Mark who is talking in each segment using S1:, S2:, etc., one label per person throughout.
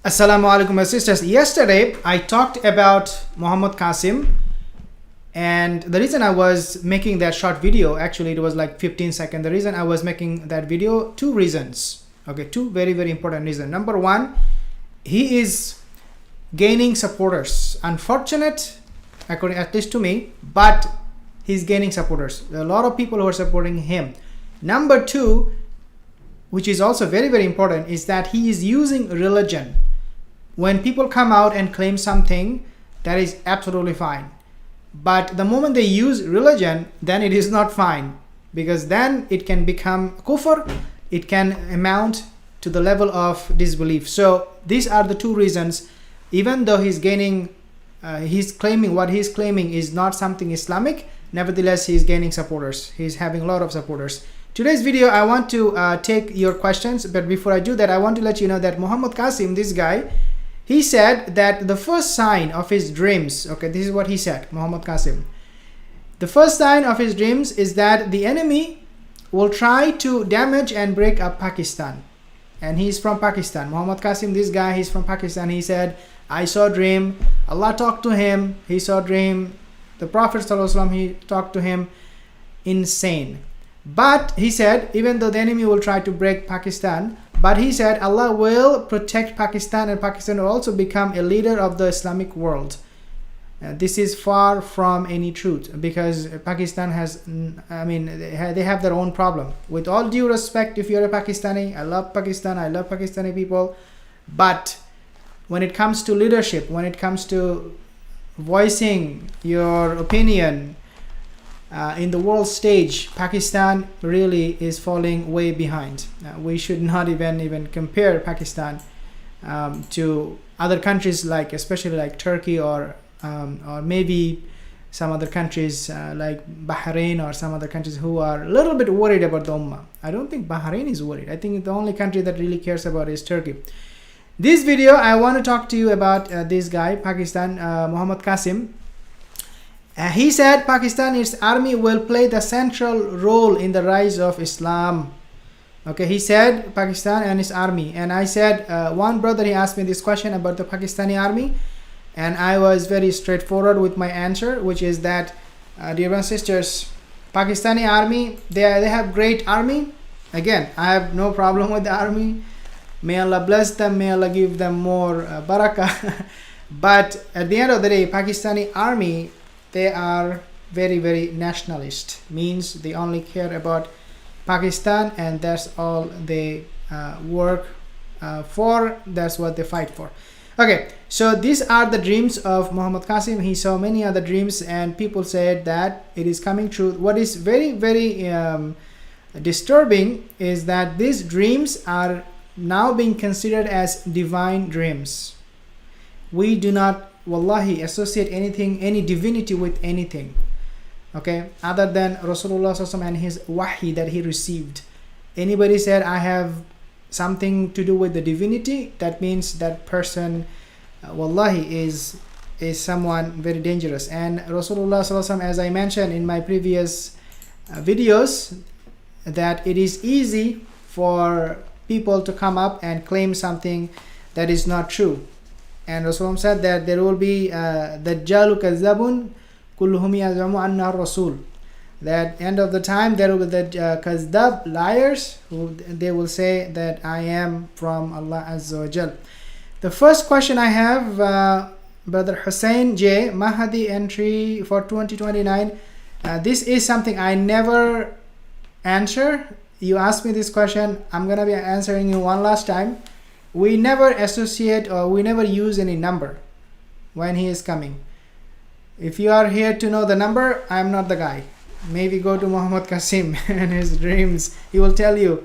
S1: Assalamu alaikum, my sisters. Yesterday I talked about Mohammad Qasim, and the reason I was making that short video, actually it was like 15 seconds. The reason I was making that video, two reasons. Okay, two very important reasons. Number one, he is gaining supporters. Unfortunate, according at least to me, but he's gaining supporters. There are a lot of people who are supporting him. Number two, which is also very important, is that he is using religion. When people come out and claim something, that is absolutely fine. But the moment they use religion, then it is not fine, because then it can become kufr, it can amount to the level of disbelief. So these are the two reasons. Even though he's gaining, he's claiming what he's claiming is not something Islamic, nevertheless he's gaining supporters. He's having a lot of supporters. Today's video, I want to take your questions, but before I do that, I want to let you know that Mohammad Qasim, this guy, he said that the first sign of his dreams, okay, this is what he said, Mohammad Qasim. The first sign of his dreams is that the enemy will try to damage and break up Pakistan. And he's from Pakistan. Mohammad Qasim, this guy, he's from Pakistan. He said, I saw a dream. Allah talked to him. He saw a dream. The Prophet ﷺ, he talked to him. Insane. But he said, even though the enemy will try to break Pakistan, but he said Allah will protect Pakistan, and Pakistan will also become a leader of the Islamic world. This is far from any truth, because Pakistan has, they have their own problem. With all due respect, if you're a Pakistani, I love Pakistan, I love Pakistani people, but when it comes to leadership, when it comes to voicing your opinion in the world stage, Pakistan really is falling way behind. We should not even compare Pakistan to other countries, like especially like Turkey or maybe some other countries like Bahrain or some other countries who are a little bit worried about the Ummah. I don't think Bahrain is worried. I think the only country that really cares about is Turkey. This video, I want to talk to you about this guy, Pakistan, Mohammad Qasim. He said Pakistan, its army will play the central role in the rise of Islam. Okay, he said Pakistan and its army. And I said, one brother, he asked me this question about the Pakistani army, and I was very straightforward with my answer, which is that, dear brothers and sisters, Pakistani army, they have great army. Again, I have no problem with the army. May Allah bless them, may Allah give them more barakah. But at the end of the day, Pakistani army, they are very nationalist, means they only care about Pakistan, and that's all they work for, that's what they fight for. Okay, so these are the dreams of Mohammad Qasim. He saw many other dreams, and people said that it is coming true. What is very disturbing is that these dreams are now being considered as divine dreams. We do not, wallahi, associate anything, any divinity with anything, okay, other than Rasulullah SAW and his wahi that he received. Anybody said I have something to do with the divinity, that means that person, wallahi, is someone very dangerous. And Rasulullah SAW, as I mentioned in my previous videos, that it is easy for people to come up and claim something that is not true. And Rasulullah said that there will be Dajjal kazzabun kulluhum yazamu anna rasul. That end of the time there will be the kazzab, liars, who they will say that I am from Allah Azza wa Jal. The first question I have, Brother Hussein J, Mahdi entry for 2029. This is something I never answer. You asked me this question, I'm gonna be answering you one last time. We never associate, or we never use any number when he is coming. If you are here to know the number, I am not the guy. Maybe go to Mohammad Qasim and his dreams. He will tell you,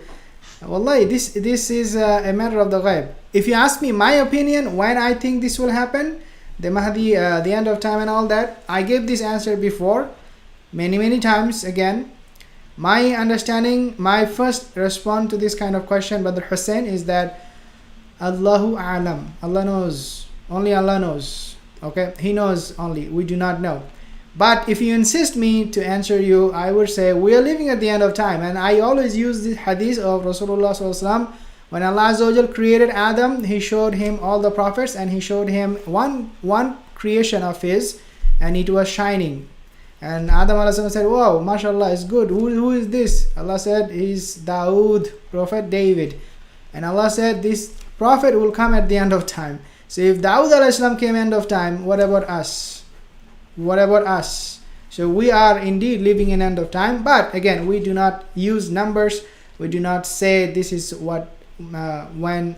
S1: wallahi, this is a matter of the ghaib. If you ask me my opinion when I think this will happen, the Mahdi, the end of time and all that, I gave this answer before many times. Again, my understanding, my first response to this kind of question, Brother Hussein, is that Allahu A'lam. Allah knows. Only Allah knows. Okay? He knows only. We do not know. But if you insist me to answer you, I would say we are living at the end of time. And I always use the hadith of Rasulullah SAW When Allah Azza wa Jal created Adam, He showed him all the prophets, and He showed him one creation of his, and it was shining. And Adam alayhi salam said, wow, mashallah, it's good. Who is this? Allah said, he's Dawood, Prophet David. And Allah said, this prophet will come at the end of time. So if Dawood alayhi salam came end of time, what about us? What about us? So we are indeed living in end of time. But again, we do not use numbers. We do not say this is what, when,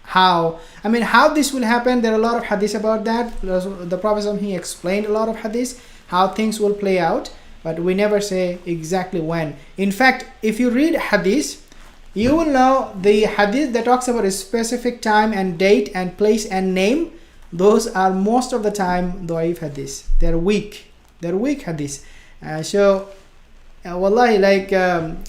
S1: how. I mean, how this will happen, there are a lot of hadith about that. The Prophet, he explained a lot of hadith, how things will play out, but we never say exactly when. In fact, if you read hadith, you will know the hadith that talks about a specific time and date and place and name, those are most of the time da'if hadith. They're weak hadith. Wallahi, like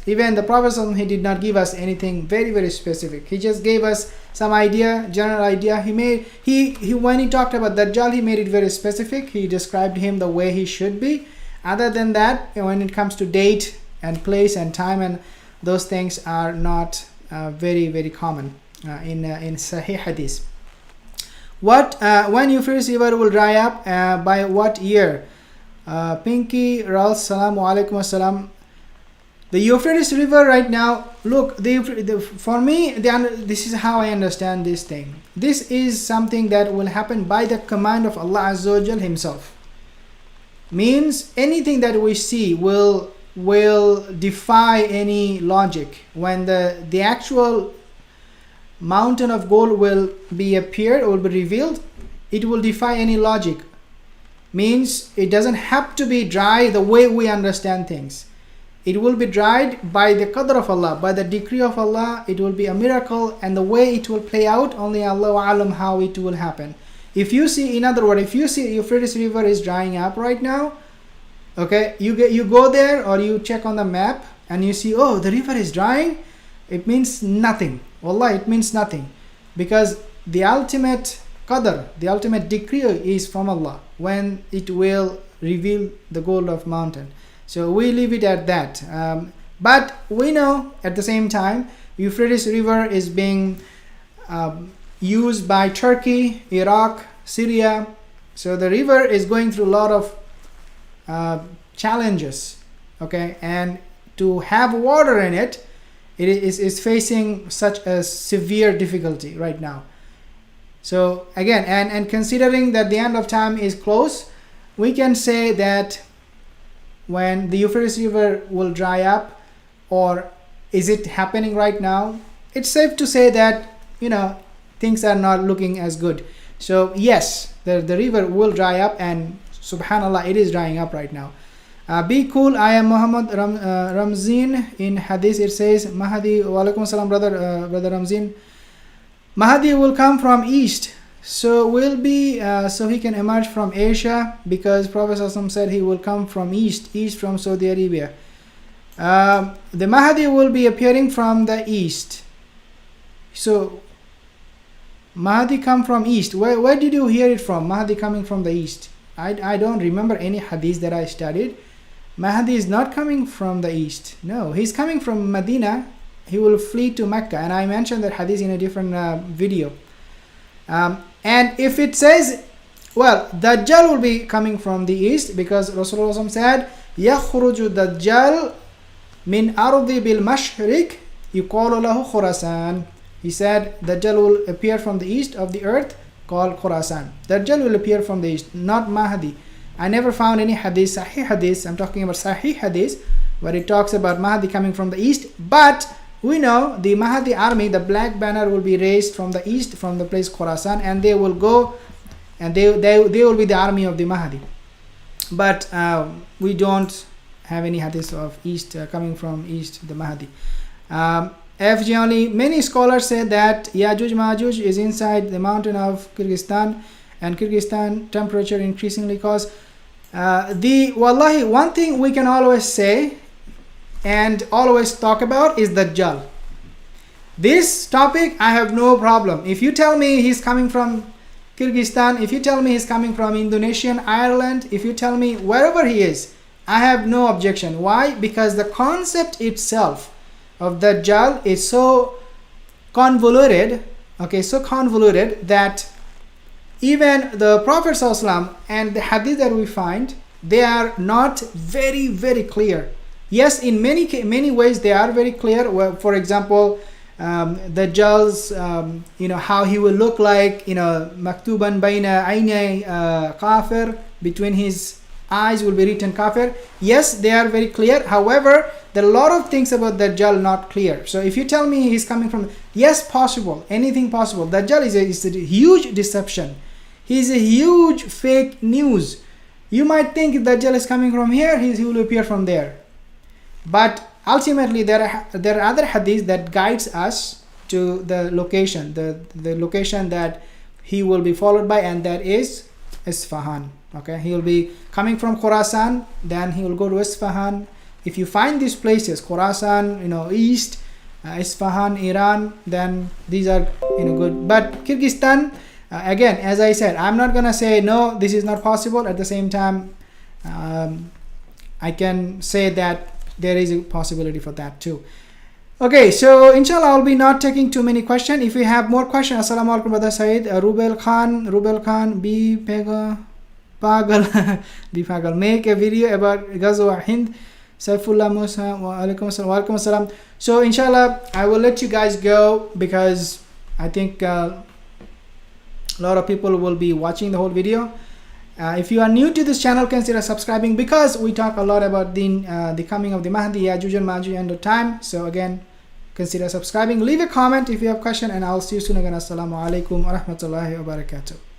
S1: even the Prophet, he did not give us anything very, very specific. He just gave us some idea, general idea. He when he talked about Dajjal, he made it very specific. He described him the way he should be. Other than that, when it comes to date and place and time, and those things are not very, very common in Sahih Hadith. When Euphrates River will dry up, by what year? Pinky Ral, Salamu Alaikum Assalam. The Euphrates River right now, look, for me, this is how I understand this thing. This is something that will happen by the command of Allah Azza wa Jal Himself. Means anything that we see will defy any logic. When the actual mountain of gold will be revealed, it will defy any logic. Means it doesn't have to be dry the way we understand things. It will be dried by the qadr of Allah, by the decree of Allah. It will be a miracle, and the way it will play out, only Allah alam how it will happen. If you see, in other words, if you see Euphrates River is drying up right now, okay, you go there or you check on the map and you see, oh, the river is drying, it means nothing. Wallah, it means nothing, because the ultimate qadr, the ultimate decree is from Allah when it will reveal the gold of mountain. So we leave it at that. But we know at the same time, Euphrates River is being used by Turkey, Iraq, Syria. So the river is going through a lot of challenges. Okay, and to have water in it, it is facing such a severe difficulty right now. So again, and considering that the end of time is close, we can say that when the Euphrates River will dry up, or is it happening right now, it's safe to say that, things are not looking as good. So yes, the river will dry up, and subhanallah, it is drying up right now. Be cool, I am Muhammad Ramzin. In hadith it says, Mahdi, wa alaikum salam, brother Ramzin, Mahdi will come from east, so he can emerge from Asia, because Prophet ﷺ said he will come from east from Saudi Arabia. The Mahdi will be appearing from the east. So Mahdi come from east. Where did you hear it from? Mahdi coming from the east. I don't remember any hadith that I studied. Mahdi is not coming from the east. No, he's coming from Medina. He will flee to Mecca, and I mentioned that hadith in a different video. And if it says, well, Dajjal will be coming from the east, because Rasulullah said, يَخْرُجُ Dajjal min ardi bil mashriq yuqalu lahu Khurasan. He said Dajjal will appear from the east of the earth, called Khurasan. Dajjal will appear from the east, not Mahdi. I never found any hadith, Sahih hadith, I'm talking about Sahih hadith, where it talks about Mahdi coming from the east. But we know the Mahdi army, the black banner will be raised from the east, from the place Khurasan, and they will go, and they will be the army of the Mahdi. But we don't have any hadith of east coming from east, the Mahdi. FG many scholars say that Yajuj Majuj is inside the mountain of Kyrgyzstan, and Kyrgyzstan temperature increasingly cause wallahi, one thing we can always say and always talk about is Dajjal. This topic, I have no problem. If you tell me he's coming from Kyrgyzstan, if you tell me he's coming from Indonesian, Ireland, if you tell me wherever he is, I have no objection. Why? Because the concept itself of Dajjal is so convoluted, okay, so convoluted that even the Prophet ﷺ and the hadith that we find, they are not very, very clear. Yes, in many ways they are very clear. Well, for example, Dajjal's, how he will look like, maktuban baina aynay kafir, between his eyes will be written kafir. Yes, they are very clear. However, there are a lot of things about Dajjal not clear. So if you tell me he's coming from, yes, possible, anything possible. Dajjal is a huge deception. He's a huge fake news. You might think Dajjal is coming from here, he will appear from there. But ultimately, there are other hadiths that guides us to the location, the location that he will be followed by, and that is Isfahan. Okay, he will be coming from Khorasan, then he will go to Isfahan. If you find these places, Khorasan, east, Isfahan, Iran, then these are good. But Kyrgyzstan, again, as I said, I'm not gonna say no, this is not possible. At the same time, I can say that there is a possibility for that too. Okay, so inshallah I'll be not taking too many questions. If you have more questions, assalamu alaikum brother Syed. Rubel Khan, be pagal, be pagal. Make a video about Ghazwa Hind. Saifullah Musa, wa alaikum assalam. So inshallah I will let you guys go because I think a lot of people will be watching the whole video. If you are new to this channel, consider subscribing because we talk a lot about the coming of the Mahdi, Yajuj and Majuj, end of time. So again, consider subscribing. Leave a comment if you have a question, and I'll see you soon again. Assalamu alaikum wa rahmatullahi wa barakatuh.